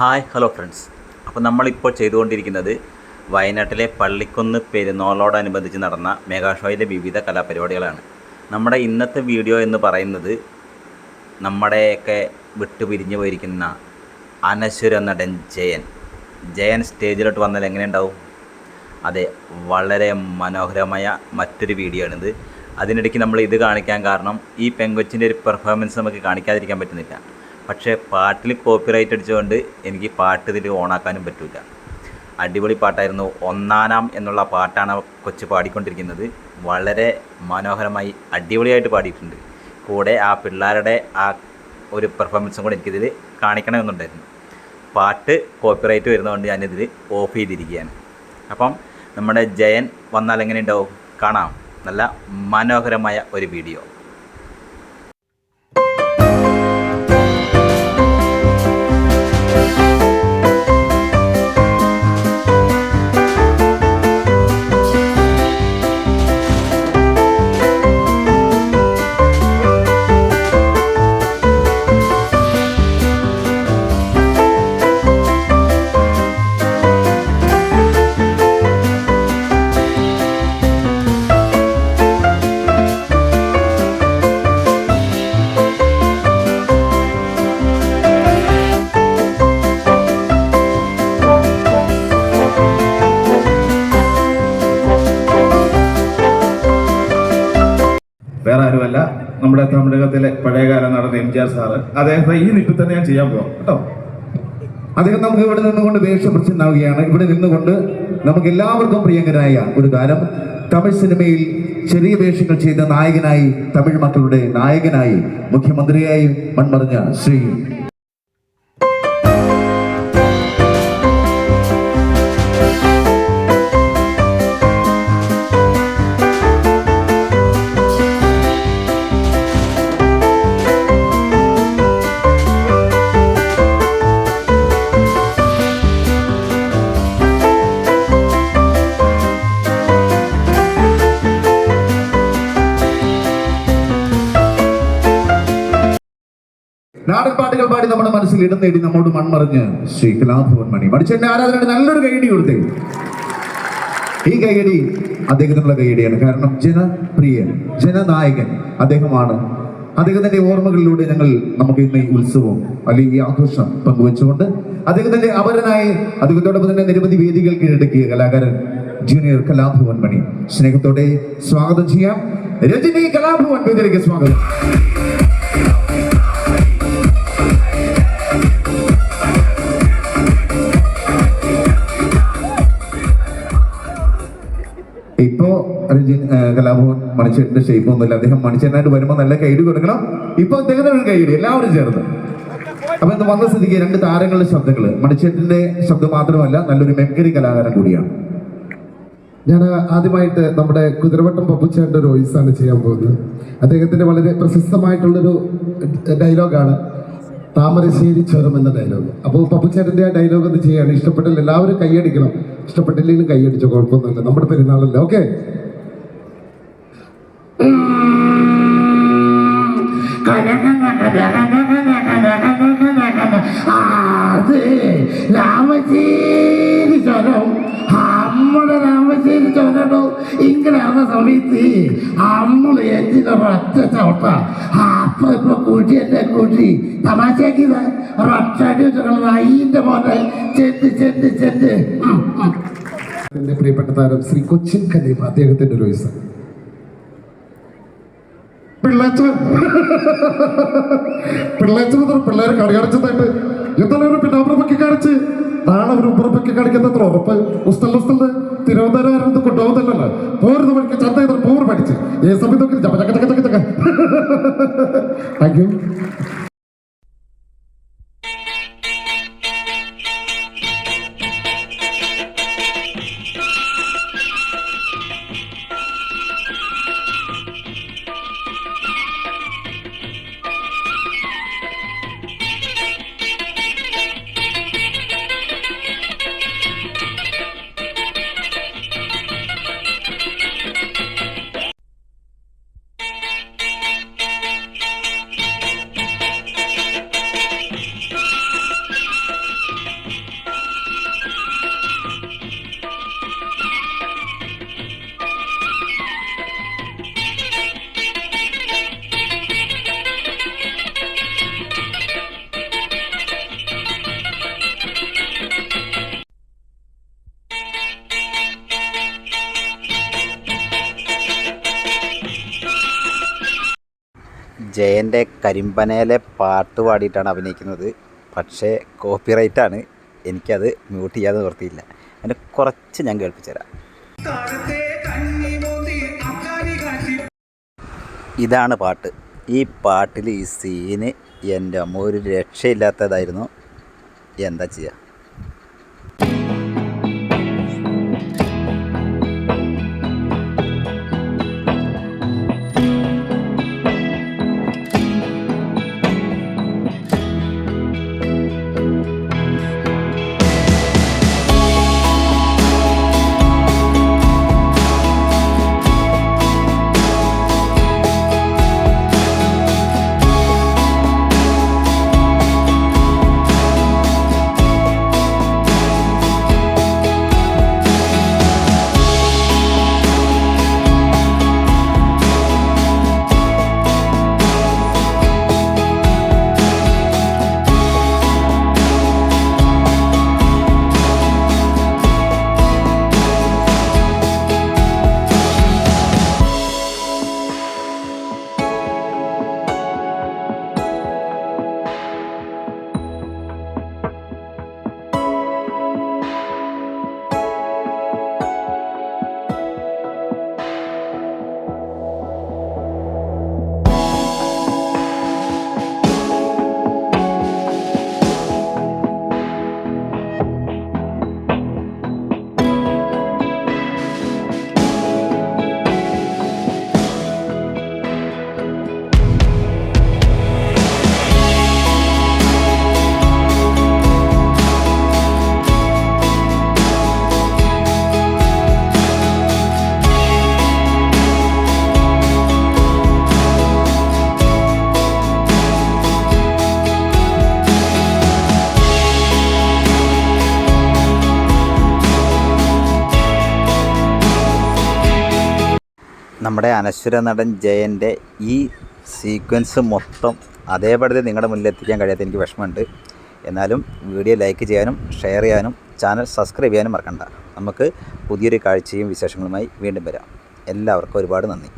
Hi hello friends. അപ്പോൾ നമ്മളിപ്പോൾ ചെയ്തുകൊണ്ടിരിക്കുന്നത് വയനാട്ടിലെ പള്ളിക്കുന്ന് പെരുന്നാളോടനുബന്ധിച്ച് നടന്ന മെഗാ ഷോയിലെ വിവിധ കലാപരിപാടികളാണ്. നമ്മുടെ ഇന്നത്തെ വീഡിയോ എന്ന് പറയുന്നത് നമ്മുടെയൊക്കെ വിട്ടുപിരിഞ്ഞു പോയിരിക്കുന്ന അനശ്വര നടൻ ജയൻ സ്റ്റേജിലോട്ട് വന്നാൽ എങ്ങനെയുണ്ടാവും? അതെ, വളരെ മനോഹരമായ മറ്റൊരു വീഡിയോ ആണിത്. അതിനിടയ്ക്ക് നമ്മൾ ഇത് കാണിക്കാൻ കാരണം ഈ പെങ്കൊച്ചിൻ്റെ ഒരു പെർഫോമൻസ് നമുക്ക് കാണിക്കാതിരിക്കാൻ പറ്റുന്നില്ല. പക്ഷേ പാട്ടിൽ കോപ്പിറൈറ്റ് അടിച്ചുകൊണ്ട് എനിക്ക് പാട്ട് ഇതിൽ ഓണാക്കാനും പറ്റില്ല. അടിപൊളി പാട്ടായിരുന്നു. ഒന്നാനാം എന്നുള്ള പാട്ടാണ് കൊച്ചു പാടിക്കൊണ്ടിരിക്കുന്നത്. വളരെ മനോഹരമായി അടിപൊളിയായിട്ട് പാടിയിട്ടുണ്ട്. കൂടെ ആ പിള്ളേരുടെ ആ ഒരു പെർഫോമൻസും കൂടെ എനിക്കിതിൽ കാണിക്കണമെന്നുണ്ടായിരുന്നു. പാട്ട് കോപ്പിറൈറ്റ് വരുന്നതുകൊണ്ട് ഞാനിതിൽ ഓഫ് ചെയ്തിരിക്കുകയാണ്. അപ്പം നമ്മുടെ ജയൻ വന്നാൽ എങ്ങനെ ഉണ്ടാവും? കാണാം. നല്ല മനോഹരമായ ഒരു വീഡിയോ. വേറെ ആരുമല്ല, നമ്മുടെ തമിഴകത്തിലെ പഴയകാല നടന്ന എംജിആർ സാറ്. അദ്ദേഹത്തെ ഈ നിപ്പിൽ തന്നെ ഞാൻ ചെയ്യാൻ പോകാം കേട്ടോ. അദ്ദേഹം നമുക്ക് ഇവിടെ നിന്നുകൊണ്ട് വേഷപ്രച്ഛന്നാവുകയാണ്. ഇവിടെ നിന്നുകൊണ്ട് നമുക്ക് എല്ലാവർക്കും പ്രിയങ്കരായ ഒരു കാലം തമിഴ് സിനിമയിൽ ചെറിയ വേഷങ്ങൾ ചെയ്ത നായകനായി, തമിഴ് മക്കളുടെ നായകനായി, മുഖ്യമന്ത്രിയായി മൺമറഞ്ഞ ശ്രീ നാടൻ പാട്ടുകൾ പാടി നമ്മുടെ മനസ്സിൽ ഇടം നേടി നമ്മോട് മൺമറിഞ്ഞ് ശ്രീ കലാഭവൻ മണി മണിച്ചേട്ടന്റെ ആരാധനയുടെ നല്ലൊരു കൈയടി കൊടുത്തേ. ഈ കൈയടി അദ്ദേഹത്തിനുള്ള കൈയടിയാണ്. കാരണം ജനപ്രിയൻ, ജനനായകൻ അദ്ദേഹമാണ്. അദ്ദേഹത്തിന്റെ ഓർമ്മകളിലൂടെ നമുക്ക് ഇന്ന് ഈ ഉത്സവം അല്ലെങ്കിൽ ഈ ആഘോഷം പങ്കുവെച്ചുകൊണ്ട് അദ്ദേഹത്തിന്റെ അപരനായി അദ്ദേഹത്തോടൊപ്പം തന്നെ നിരവധി വേദികൾ കീഴടക്കിയ കലാകാരൻ ജൂനിയർ കലാഭവൻ മണി സ്നേഹത്തോടെ സ്വാഗതം ചെയ്യാം. രജനി കലാഭവൻ വേദിയിലേക്ക് സ്വാഗതം. ഇപ്പോ കലാഭവൻ മണിച്ചേട്ടന്റെ ഷേപ്പ് ഒന്നുമില്ല. അദ്ദേഹം മണിച്ചേട്ടനായിട്ട് വരുമ്പോൾ നല്ല കൈയ്യടി കൊടുക്കണം. ഇപ്പൊ അദ്ദേഹത്തിന് ഒരു കൈയ്യടി എല്ലാവരും ചേർന്ന്. അപ്പൊ ഇന്ന് വന്ന സ്ഥിതിക്ക് രണ്ട് താരങ്ങളുടെ ശബ്ദങ്ങള്, മണിച്ചേട്ടന്റെ ശബ്ദം മാത്രമല്ല, നല്ലൊരു മെമ്മറി കലാകാരൻ കൂടിയാണ്. ഞാൻ ആദ്യമായിട്ട് നമ്മുടെ കുതിരവട്ടം പപ്പുച്ചേട്ടൻ്റെ ഒരു വോയിസാണ് ചെയ്യാൻ പോകുന്നത്. അദ്ദേഹത്തിന്റെ വളരെ പ്രശസ്തമായിട്ടുള്ളൊരു ഡയലോഗാണ് താമരശ്ശേരി ചുരം എന്ന ഡയലോഗ്. അപ്പോൾ പപ്പുച്ചേട്ടൻ്റെ ആ ഡയലോഗ് ഒന്ന് ചെയ്യാണ്. ഇഷ്ടപ്പെട്ടില്ല എല്ലാവരും കൈയടിക്കണം, ഇഷ്ടപ്പെട്ടില്ലെങ്കിലും കൈയടിച്ചോ, കുഴപ്പമൊന്നുമില്ല, നമ്മുടെ പെരുന്നാളല്ലേ. ഓക്കെ. രാമശ്ശേരി ചുരം, നമ്മുടെ രാമശ്ശേരി ചുരടോ ഇങ്ങനെ അറിഞ്ഞ സമയത്ത് നമ്മള് ഒറ്റ ചവിട്ട അപ്പൊ ഇപ്പൊ കൂട്ടി തമാശയാക്കിയത് ഒരൊറ്റടി വെച്ചിട്ടുള്ളത് അയിന്റെ പോലെ ചെന്ന് എന്റെ പ്രിയപ്പെട്ട താരം ശ്രീ കൊച്ചിൻ ഖലീഫ, അദ്ദേഹത്തിന്റെ ഒരു വയസ്സ് പിള്ളേച്ച മുതൽ പിള്ളേർ കളിയടച്ചതായിട്ട് എന്താണ് ഒരു പിന്നാമ്പുറപ്പൊക്കെ കാണിച്ച് നാളെ ഒരു ഉപ്പുറപ്പൊക്കെ കാണിക്കുന്ന അത്ര ഉറപ്പ്. ഉസ്തല് തിരുവനന്തപുരം കൊണ്ടുപോകുന്നല്ലോ, പോരുന്ന വഴിക്ക് ചന്ത ചെയ്ത പോറ് പഠിച്ച് ഏ സമയത്തൊക്കെ താങ്ക് യു. ജയൻ്റെ കരിമ്പനയിലെ പാട്ട് പാടിയിട്ടാണ് അഭിനയിക്കുന്നത്. പക്ഷേ കോപ്പിറൈറ്റാണ്. എനിക്കത് മ്യൂട്ട് ചെയ്യാതെ നിർത്തിയില്ല. അതിന് കുറച്ച് ഞാൻ കേൾപ്പിച്ചു തരാം. ഇതാണ് പാട്ട്. ഈ പാട്ടിൽ ഈ സീന് എൻ്റെ അമ്മ ഒരു രക്ഷയില്ലാത്തതായിരുന്നു. എന്താ ചെയ്യുക? നമ്മുടെ അനശ്വര നടൻ ജയൻ്റെ ഈ സീക്വൻസ് മൊത്തം അതേപടി നിങ്ങളുടെ മുന്നിൽ എത്തിക്കാൻ കഴിയാത്ത എനിക്ക് വിഷമമുണ്ട്. എന്നാലും വീഡിയോ ലൈക്ക് ചെയ്യാനും ഷെയർ ചെയ്യാനും ചാനൽ സബ്സ്ക്രൈബ് ചെയ്യാനും മറക്കണ്ട. നമുക്ക് പുതിയൊരു കാഴ്ചയും വിശേഷങ്ങളുമായി വീണ്ടും വരാം. എല്ലാവർക്കും ഒരുപാട് നന്ദി.